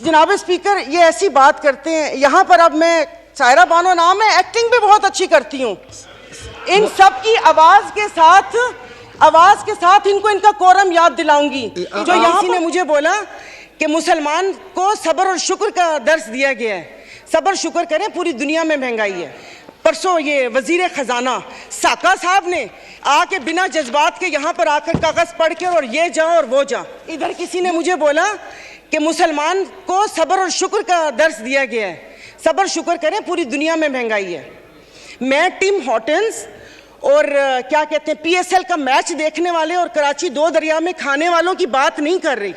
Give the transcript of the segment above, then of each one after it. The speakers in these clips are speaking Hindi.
जनाब स्पीकर, ये ऐसी बात करते हैं यहाँ पर। अब मैं, सायरा बानो नाम है, एक्टिंग भी बहुत अच्छी करती हूँ। इन सब की आवाज के साथ इनको इनका कोरम याद दिलाऊंगी। जो यहाँ ने मुझे बोला कि मुसलमान को सब्र और शुक्र का दर्स दिया गया है, सब्र शुक्र करें, पूरी दुनिया में महंगाई है। परसों ये वजीर खजाना साका साहब ने आके बिना जज्बात के यहाँ पर आकर कागज पढ़ के और ये जा और वो जा। इधर किसी ने मुझे बोला कि मुसलमान को सब्र और शुक्र का दर्स दिया गया है, सब्र शुक्र करें, पूरी दुनिया में महंगाई है। मैं टिम हॉटन्स और क्या कहते हैं PSL का मैच देखने वाले और कराची दो दरिया में खाने वालों की बात नहीं कर रही।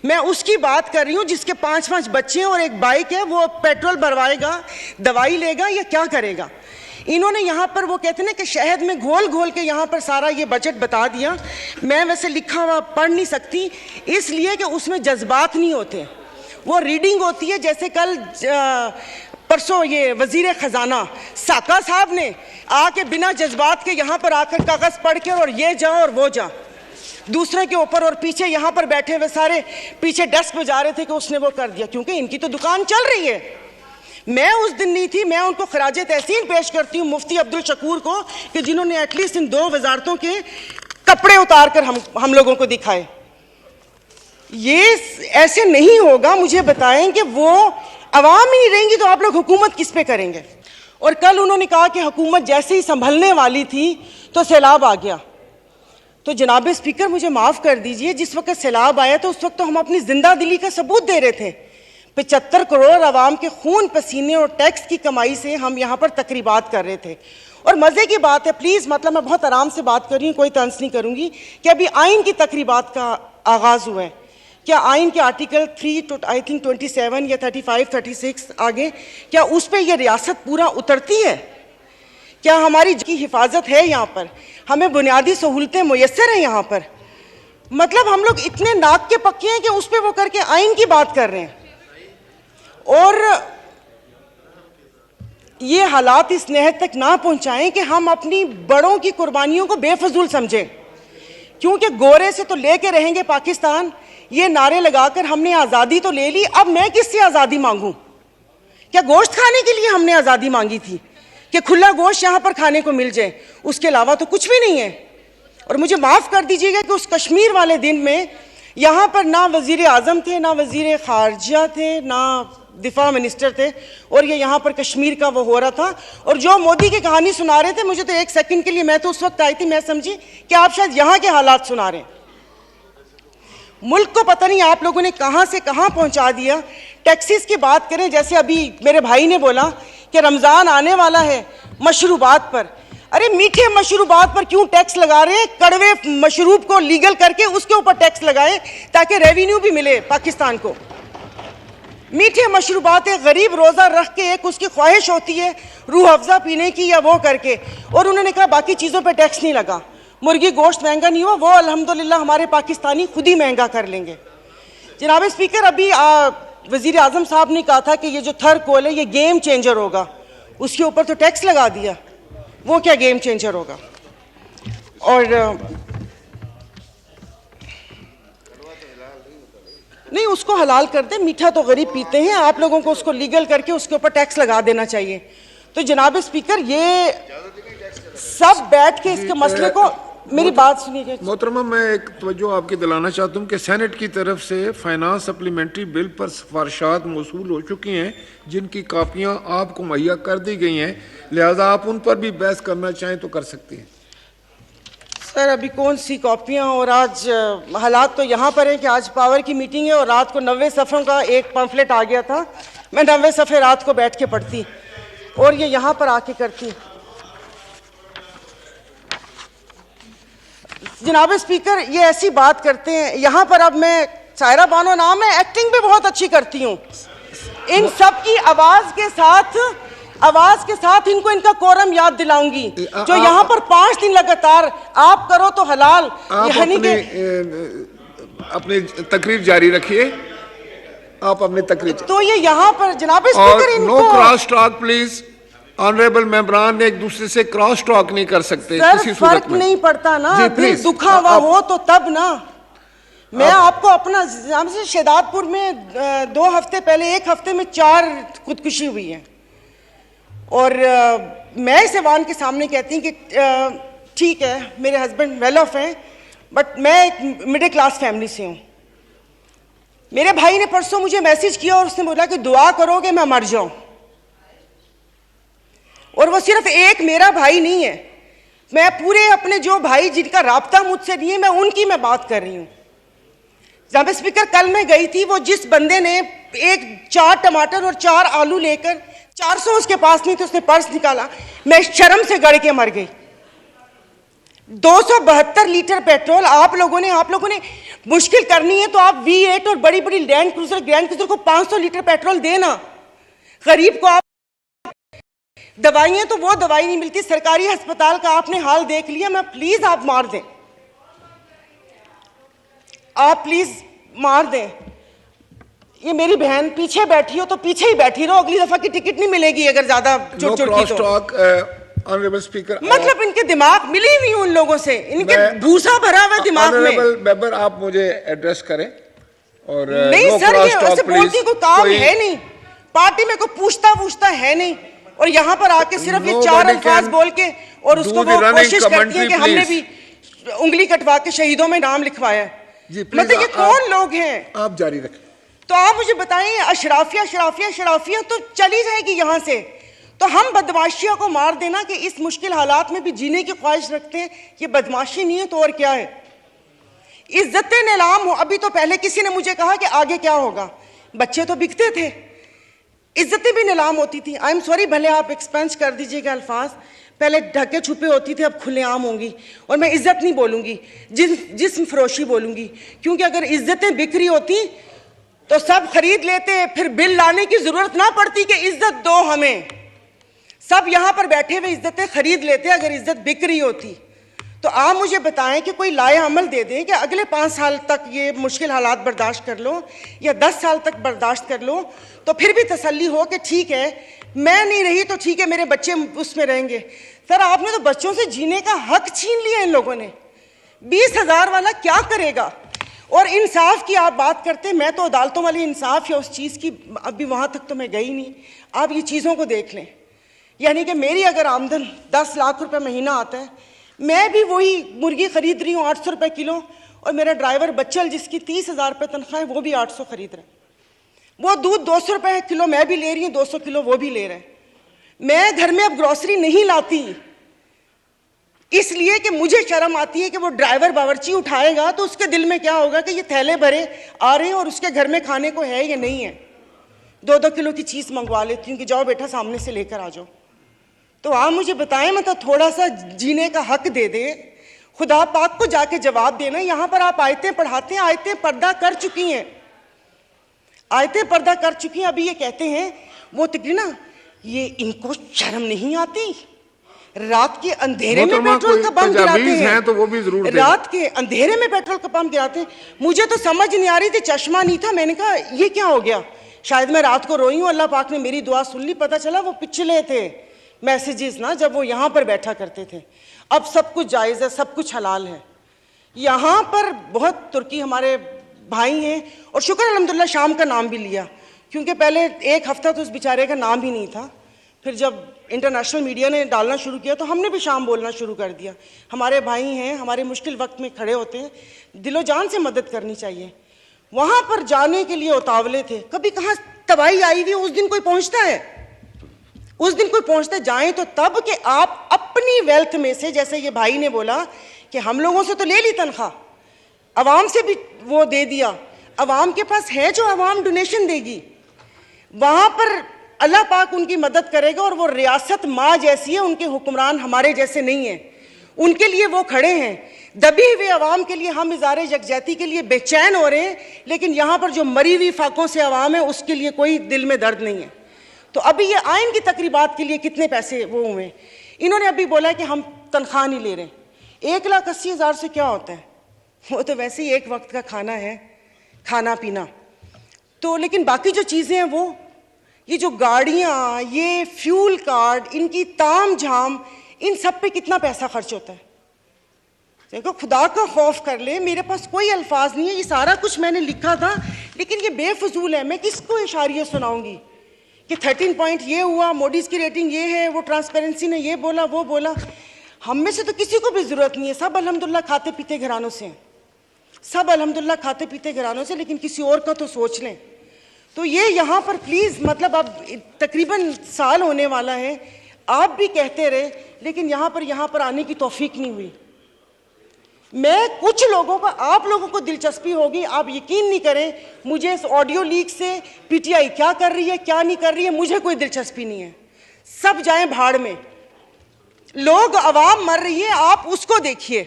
मैं उसकी बात कर रही हूँ जिसके 5-5 बच्चे और एक बाइक है। वो पेट्रोल भरवाएगा, दवाई लेगा या क्या करेगा? इन्होंने यहाँ पर, वो कहते हैं ना कि शहद में घोल घोल के यहाँ पर सारा ये बजट बता दिया। मैं वैसे लिखा हुआ पढ़ नहीं सकती, इसलिए कि उसमें जज्बात नहीं होते, वो रीडिंग होती है। जैसे कल परसों ये वजीर खजाना साका साहब ने आके बिना जज्बात के यहाँ पर आकर कागज पढ़ के और ये जा और वो जा दूसरे के ऊपर, और पीछे यहाँ पर बैठे हुए सारे पीछे डेस्क पे जा रहे थे कि उसने वो कर दिया, क्योंकि इनकी तो दुकान चल रही है। मैं उस दिन नहीं थी। मैं उनको खराजे तहसीन पेश करती हूँ मुफ्ती अब्दुल शकूर को कि जिन्होंने एटलीस्ट इन 2 वजारतों के कपड़े उतार कर हम लोगों को दिखाए। ये ऐसे नहीं होगा। मुझे बताएं कि वो अवाम ही नहीं रहेंगी तो आप लोग हुकूमत किस पे करेंगे? और कल उन्होंने कहा कि हुकूमत जैसे ही संभलने वाली थी तो सैलाब आ गया। तो जनाब स्पीकर, मुझे माफ़ कर दीजिए, जिस वक्त सैलाब आया तो उस वक्त तो हम अपनी जिंदा दिली का सबूत दे रहे थे। 75 करोड़ आवाम के खून पसीने और टैक्स की कमाई से हम यहाँ पर तकरीबात कर रहे थे। और मज़े की बात है, प्लीज़, मतलब मैं बहुत आराम से बात कर रही हूँ, कोई तंज नहीं करूँगी, कि अभी आइन की तकरीबात का आगाज़ हुआ है। क्या आइन के आर्टिकल 3 आई थिंक 27 या 35-36 आगे, क्या उस पर यह रियासत पूरा उतरती है? क्या हमारी की हिफाजत है यहाँ पर? हमें बुनियादी सहूलतें मुयस्सर हैं यहाँ पर? मतलब हम लोग इतने नाक के पक्के हैं कि उस पर वो करके आइन की बात कर रहे हैं। और ये हालात इस नहद तक ना पहुंचाएं कि हम अपनी बड़ों की कुर्बानियों को बेफजूल समझें, क्योंकि गोरे से तो लेके रहेंगे पाकिस्तान, ये नारे लगाकर हमने आज़ादी तो ले ली, अब मैं किससे आज़ादी मांगूं? क्या गोश्त खाने के लिए हमने आज़ादी मांगी थी कि खुला गोश्त यहाँ पर खाने को मिल जाए? उसके अलावा तो कुछ भी नहीं है। और मुझे माफ़ कर दीजिएगा कि उस कश्मीर वाले दिन में यहाँ पर ना वज़ीर आज़म थे, ना वज़ीर ख़ारजा थे, ना दिफा मिनिस्टर थे, और ये यहाँ पर कश्मीर का वो हो रहा था। और जो मोदी की कहानी सुना रहे थे, मुझे तो एक सेकंड के लिए, मैं तो उस वक्त आई थी, मैं समझी कि आप शायद यहाँ के हालात सुना रहे हैं। मुल्क को पता नहीं आप लोगों ने कहाँ से कहाँ पहुँचा दिया। टैक्सीज की बात करें, जैसे अभी मेरे भाई ने बोला कि रमज़ान आने वाला है, मशरूबात पर, अरे मीठे मशरूबात पर क्यों टैक्स लगा रहे हैं? कड़वे मशरूब को लीगल करके उसके ऊपर टैक्स लगाए ताकि रेवेन्यू भी मिले पाकिस्तान को। मीठे मशरूबात, एक गरीब रोज़ा रख के एक उसकी ख्वाहिश होती है रूह अफ़ज़ा पीने की या वो करके, और उन्होंने कहा बाकी चीज़ों पे टैक्स नहीं लगा। मुर्गी गोश्त महंगा नहीं हुआ, वो अल्हम्दुलिल्लाह हमारे पाकिस्तानी खुद ही महंगा कर लेंगे। जनाब स्पीकर, अभी वज़ीर आज़म साहब ने कहा था कि ये जो थर्ड कोल है ये गेम चेंजर होगा, उसके ऊपर तो टैक्स लगा दिया, वो क्या गेम चेंजर होगा? और नहीं, उसको हलाल कर दे, मीठा तो गरीब पीते हैं, आप लोगों को उसको लीगल करके उसके ऊपर टैक्स लगा देना चाहिए। तो जनाब स्पीकर, ये सब बैठ के इसके मसले को, मेरी बात सुनिए मोहतरमा, मैं एक तवज्जो आपकी दिलाना चाहता हूँ कि सेनेट की तरफ से फाइनेंस सप्लीमेंट्री बिल पर सिफारिशात मौसूल हो चुकी हैं, जिनकी कापियाँ आपको मुहैया कर दी गई हैं, लिहाजा आप उन पर भी बहस करना चाहें तो कर सकती हैं। सर, अभी कौन सी कॉपियाँ? और आज हालात तो यहाँ पर है कि आज पावर की मीटिंग है और रात को 90 सफ़ों का एक पम्फलेट आ गया था। मैं 90 सफ़े रात को बैठ के पढ़ती और ये यहाँ पर आके करती। जनाब स्पीकर, ये ऐसी बात करते हैं यहाँ पर। अब मैं, सायरा बानो नाम है, एक्टिंग भी बहुत अच्छी करती हूँ। इन सब की आवाज़ के साथ इनको इनका कोरम याद दिलाऊंगी। जो यहाँ पर 5 दिन लगातार आप करो तो हलाल, यानी कि अपनी तकरीर जारी रखिए, आप अपनी तकरीर। तो ये यहाँ पर जनाब स्पीकर, इनको no cross talk please. Honourable मेंबरान एक दूसरे से क्रॉस टॉक नहीं कर सकते किसी सूरत में। फर्क नहीं पड़ता ना, दिल दुखा हुआ हो तो तब ना। मैं आपको अपना नाम से शेदादपुर में 2 हफ्ते पहले 1 हफ्ते में 4 खुदकुशी हुई है और मैं इस ऐवान के सामने कहती हूँ कि ठीक है मेरे हस्बैंड वेल ऑफ हैं बट मैं एक मिडिल क्लास फैमिली से हूँ। मेरे भाई ने परसों मुझे मैसेज किया और उसने बोला कि दुआ करोगे मैं मर जाऊं। और वो सिर्फ एक मेरा भाई नहीं है, मैं पूरे अपने जो भाई जिनका राब्ता मुझसे नहीं है मैं उनकी मैं बात कर रही हूँ। जनाब स्पीकर कल मैं गई थी, वो जिस बंदे ने 4 टमाटर और 4 आलू लेकर 400 उसके पास नहीं थे उसने पर्स निकाला, मैं शर्म से गड़ के मर गई। 272 लीटर पेट्रोल आप लोगों ने मुश्किल करनी है तो आप V8 और बड़ी बड़ी ग्रैंड क्रूजर को 500 लीटर पेट्रोल देना। गरीब को आप दवाइयां तो वो दवाई नहीं मिलती, सरकारी अस्पताल का आपने हाल देख लिया। मैं प्लीज आप मार दें, आप प्लीज मार दें। ये मेरी बहन पीछे बैठी हो तो पीछे ही बैठी रहो, अगली दफा की टिकट नहीं मिलेगी अगर ज्यादा चुट की ऑनरेबल स्पीकर, मतलब इनके दिमाग मिली नहीं उन लोगों से, इनके भूसा भरा हुआ दिमाग में। ऑनरेबल मेंबर आप मुझे एड्रेस करें और नहीं सर ये ऐसे बोलती कोई काम है नहीं, पार्टी में कोई पूछता है नहीं और यहाँ पर आके सिर्फ ये 4 अल्फाज बोल के और उसको वो कोशिश करती है कि हमने भी उंगली कटवा के शहीदों में नाम लिखवाया है। मतलब ये कौन लोग हैं? आप जारी रखें। तो आप मुझे बताएं, अशराफिया तो चली जाएगी यहाँ से, तो हम बदमाशिया को मार देना कि इस मुश्किल हालात में भी जीने की ख्वाहिश रखते हैं, ये बदमाशी नहीं है तो और क्या है? इज्जतें नीलाम हो। अभी तो पहले किसी ने मुझे कहा कि आगे क्या होगा, बच्चे तो बिकते थे, इज्जतें भी नीलाम होती थी। आई एम सॉरी, भले आप एक्सपेंस कर दीजिएगा अल्फाज, पहले ढके छुपे होती थी अब खुलेआम होंगी। और मैं इज्जत नहीं बोलूंगी, जिस्म फरोशी बोलूंगी, क्योंकि अगर इज्जतें बिक रही होती तो सब खरीद लेते, फिर बिल लाने की जरूरत ना पड़ती कि इज्जत दो हमें, सब यहां पर बैठे हुए इज्जतें खरीद लेते अगर इज्जत बिक रही होती। तो आप मुझे बताएं कि कोई लाए अमल दे दें कि अगले 5 साल तक ये मुश्किल हालात बर्दाश्त कर लो या 10 साल तक बर्दाश्त कर लो, तो फिर भी तसल्ली हो कि ठीक है मैं नहीं रही तो ठीक है मेरे बच्चे उसमें रहेंगे। सर आपने तो बच्चों से जीने का हक छीन लिया इन लोगों ने। 20,000 वाला क्या करेगा? और इंसाफ की आप बात करते हैं, मैं तो अदालतों वाली इंसाफ या उस चीज़ की अभी वहाँ तक तो मैं गई नहीं। आप ये चीज़ों को देख लें, यानी कि मेरी अगर आमदन 10 लाख रुपए महीना आता है, मैं भी वही मुर्गी खरीद रही हूँ 800 रुपये किलो, और मेरा ड्राइवर बच्चल जिसकी 30,000 रुपये तनख्वाह है वो भी 800 खरीद रहे हैं। वो दूध 200 रुपये किलो मैं भी ले रही हूँ, 200 किलो वो भी ले रहे हैं। मैं घर में अब ग्रॉसरी नहीं लाती इसलिए कि मुझे शर्म आती है कि वो ड्राइवर बावर्ची उठाएगा तो उसके दिल में क्या होगा कि ये थैले भरे आ रहे हैं और उसके घर में खाने को है या नहीं है। 2-2 किलो की चीज़ मंगवा लेती हूँ कि जाओ बेटा सामने से लेकर आ जाओ। तो आप मुझे बताएं, मतलब थोड़ा सा जीने का हक दे दे, खुदा पाक को जाके जवाब देना। यहाँ पर आप आयतें पढ़ाते हैं, आयतें पर्दा कर चुकी हैं, आयतें पर्दा कर चुकी हैं। अभी ये कहते हैं वो तक ना, ये इनको शर्म नहीं आती, रात के अंधेरे में पेट्रोल का पंप गिराते हैं, तो वो भी जरूर रात के अंधेरे में पेट्रोल का पंप गिराते हैं। मुझे तो समझ नहीं आ रही थी, चश्मा नहीं था, मैंने कहा ये क्या हो गया, शायद मैं रात को रोई हूँ, अल्लाह पाक ने मेरी दुआ सुन ली। पता चला वो पिछले थे मैसेजेस ना, जब वो यहाँ पर बैठा करते थे। अब सब कुछ जायज़ है, सब कुछ हलाल है। यहाँ पर बहुत तुर्की हमारे भाई हैं और शुक्र अल्हम्दुलिल्लाह शाम का नाम भी लिया, क्योंकि पहले 1 हफ्ता तो उस बेचारे का नाम ही नहीं था। फिर जब इंटरनेशनल मीडिया ने डालना शुरू किया तो हमने भी शाम बोलना शुरू कर दिया। हमारे भाई हैं, हमारे मुश्किल वक्त में खड़े होते हैं, दिलो जान से मदद करनी चाहिए। वहाँ पर जाने के लिए उतावले थे, कभी कहाँ तबाही आई हुई, उस दिन कोई पहुँचता है, उस दिन कोई पहुँचता जाए तो तब कि आप अपनी वेल्थ में से, जैसे ये भाई ने बोला कि हम लोगों से तो ले ली तनख्वाह, अवाम से भी वो दे दिया, अवाम के पास है जो अवाम डोनेशन देगी, वहाँ पर अल्लाह पाक उनकी मदद करेगा। और वो रियासत माँ जैसी है, उनके हुक्मरान हमारे जैसे नहीं हैं, उनके लिए वो खड़े हैं। दबी हुए अवाम के लिए हम इज़ारे यकजहती के लिए बेचैन हो रहे हैं, लेकिन यहाँ पर जो मरी हुई फाकों से अवाम है उसके लिए कोई दिल में दर्द नहीं है। तो अभी ये आइन की तकरीबात के लिए कितने पैसे वो हुए, इन्होंने अभी बोला कि हम तनख्वाह नहीं ले रहे। 1,80,000 से क्या होता है, वो तो वैसे ही एक वक्त का खाना है, खाना पीना तो। लेकिन बाकी जो चीज़ें हैं वो, ये जो गाड़ियाँ, ये फ्यूल कार्ड, इनकी ताम झाम, इन सब पे कितना पैसा खर्च होता है। देखो, खुदा का खौफ कर ले, मेरे पास कोई अल्फाज नहीं है, ये सारा कुछ मैंने लिखा था, लेकिन ये बेफजूल है। मैं किसको इशारिया सुनाऊंगी कि 13 पॉइंट ये हुआ, मोडीज की रेटिंग ये है, वो ट्रांसपेरेंसी ने ये बोला, वो बोला। हम में से तो किसी को भी जरूरत नहीं है, सब अल्हम्दुलिल्लाह खाते पीते घरानों से हैं, सब अल्हम्दुलिल्लाह खाते पीते घरानों से, लेकिन किसी और का तो सोच लें। तो ये यहाँ पर प्लीज़, मतलब अब तकरीबन साल होने वाला है, आप भी कहते रहे, लेकिन यहाँ पर आने की तौफीक नहीं हुई। मैं कुछ लोगों का, आप लोगों को दिलचस्पी होगी, आप यकीन नहीं करें, मुझे इस ऑडियो लीक से पीटीआई क्या कर रही है क्या नहीं कर रही है मुझे कोई दिलचस्पी नहीं है। सब जाएं भाड़ में, लोग, आवाम मर रही है, आप उसको देखिए।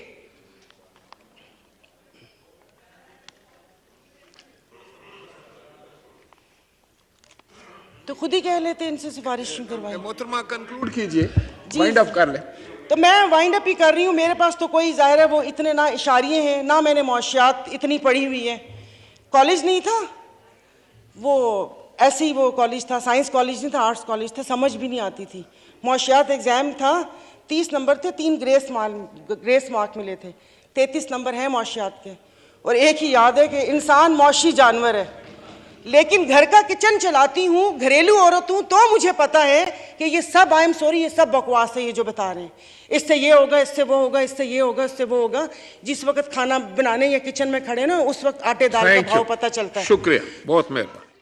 तो खुद ही कह लेते इनसे सिफारिश क्यों करवाई। मोहतरमा कंक्लूड कीजिए, वाइंड अप कर ले। तो मैं वाइंड अप ही कर रही हूँ। मेरे पास तो कोई, जाहिर है वो इतने ना इशारिये हैं, ना मैंने मौशियात इतनी पढ़ी हुई है। कॉलेज नहीं था वो, ऐसे ही वो कॉलेज था, साइंस कॉलेज नहीं था, आर्ट्स कॉलेज था, समझ भी नहीं आती थी। मौशियात एग्ज़ाम था, 30 नंबर थे, 3 ग्रेस मार्क मिले थे, 33 नंबर हैं मौशियात के। और एक ही याद है कि इंसान मौशी जानवर है, लेकिन घर का किचन चलाती हूँ, घरेलू औरत हूँ, तो मुझे पता है कि ये सब, आई एम सॉरी, ये सब बकवास है ये जो बता रहे हैं। इससे ये होगा, इससे वो होगा, इससे ये होगा, इससे वो होगा। जिस वक्त खाना बनाने या किचन में खड़े ना, उस वक्त आटे दाल का भाव पता चलता है। शुक्रिया, बहुत मेहरबानी।